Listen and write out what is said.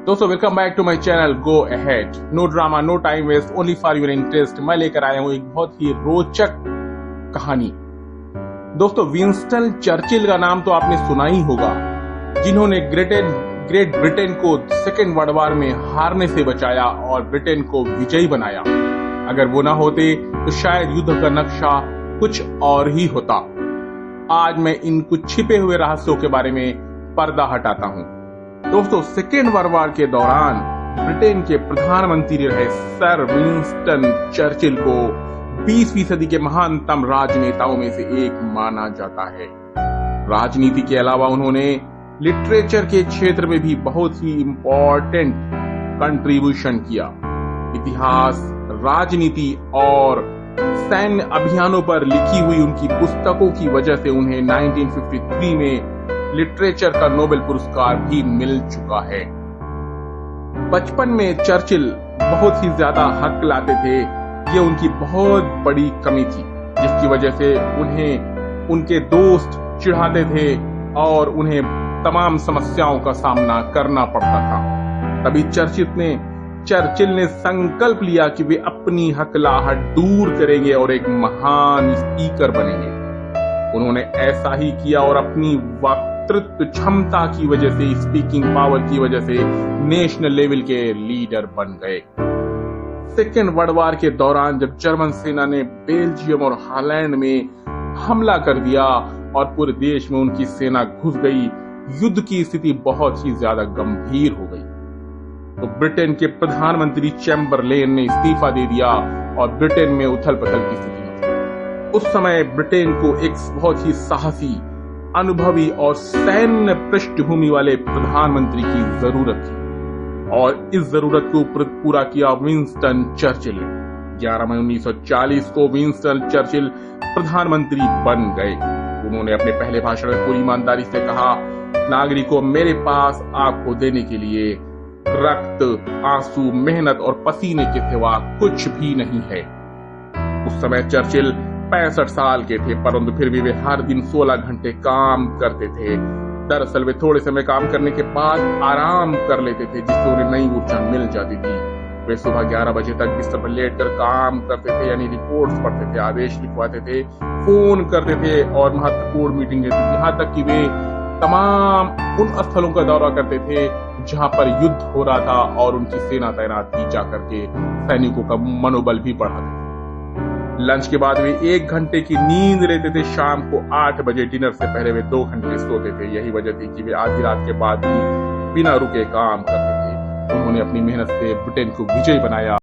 दोस्तों welcome back to my channel go ahead. No drama, no time waste, only for your interest. मैं लेकर आया हूं एक बहुत ही रोचक कहानी। दोस्तों विंस्टन चर्चिल का नाम तो आपने सुना ही होगा, जिन्होंने ग्रेट ब्रिटेन को सेकेंड वर्ल्ड वॉर में हारने से बचाया और ब्रिटेन को विजयी बनाया। अगर वो ना होते तो शायद युद्ध का नक्शा कुछ और ही होता। आज मैं इन कुछ छिपे हुए रहस्यों के बारे में पर्दा हटाता हूं। दोस्तों सेकेंड वर्ल्ड वॉर के दौरान ब्रिटेन के प्रधानमंत्री रहे सर विंस्टन चर्चिल को 20वीं सदी के महानतम राजनेताओं में से एक माना जाता है। राजनीति के अलावा उन्होंने लिटरेचर के क्षेत्र में भी बहुत ही इंपॉर्टेंट कंट्रीब्यूशन किया। इतिहास, राजनीति और सैन्य अभियानों पर लिखी हुई उनकी पुस्तकों की वजह से उन्हें 1953 में लिटरेचर का नोबेल पुरस्कार भी मिल चुका है। बचपन में चर्चिल बहुत ही ज्यादा हक लाते थे। ये उनकी बहुत बड़ी कमी थी, जिसकी वजह से उन्हें उनके दोस्त चिढ़ाते थे और उन्हें तमाम समस्याओं का सामना करना पड़ता था। तभी चर्चिल ने संकल्प लिया कि वे अपनी हकलाहट दूर करेंगे और एक महान स्पीकर बनेंगे। उन्होंने ऐसा ही किया और अपनी वक्तृत्व क्षमता की वजह से, स्पीकिंग पावर की वजह से नेशनल लेवल के लीडर बन गए। सेकेंड वर्ल्ड वॉर के दौरान जब जर्मन सेना ने बेल्जियम और हॉलैंड में हमला कर दिया और पूरे देश में उनकी सेना घुस गई, युद्ध की स्थिति बहुत ही ज्यादा गंभीर हो गई। तो ब्रिटेन के प्रधानमंत्री चैम्बरलेन ने इस्तीफा दे दिया और ब्रिटेन में उथल पुथल की स्थिति में। उस समय ब्रिटेन को एक बहुत ही साहसी, अनुभवी और सैन्य पृष्ठभूमि वाले प्रधानमंत्री की जरूरत थी और इस जरूरत को पूरा किया विंस्टन चर्चिल ने। 11 मई 1940 को विंस्टन चर्चिल प्रधानमंत्री बन गए। उन्होंने अपने पहले भाषण में पूरी ईमानदारी से कहा, नागरिकों, मेरे पास आपको देने के लिए रक्त, आंसू, मेहनत और पसीने के सिवा कुछ भी नहीं है। उस समय चर्चिल 65 साल के थे, परंतु फिर भी वे हर दिन 16 घंटे काम करते थे। दरअसल वे थोड़े समय काम करने के बाद आराम कर लेते थे, जिससे उन्हें नई ऊर्जा मिल जाती थी। वे सुबह 11 बजे तक बिस्तर पर लेटकर काम करते थे, यानी रिपोर्ट्स पढ़ते थे, आदेश लिखवाते थे, फोन करते थे और महत्वपूर्ण मीटिंग लेते थे। यहाँ तक कि वे तमाम उन स्थलों का दौरा करते थे जहां पर युद्ध हो रहा था और उनकी सेना तैनात थी, जाकर के सैनिकों का मनोबल भी बढ़ाते थे। लंच के बाद वे 1 घंटे की नींद लेते थे। शाम को 8 बजे डिनर से पहले वे 2 घंटे सोते थे। यही वजह थी कि वे आधी रात के बाद भी बिना रुके काम करते थे। उन्होंने अपनी मेहनत से ब्रिटेन को विजयी बनाया।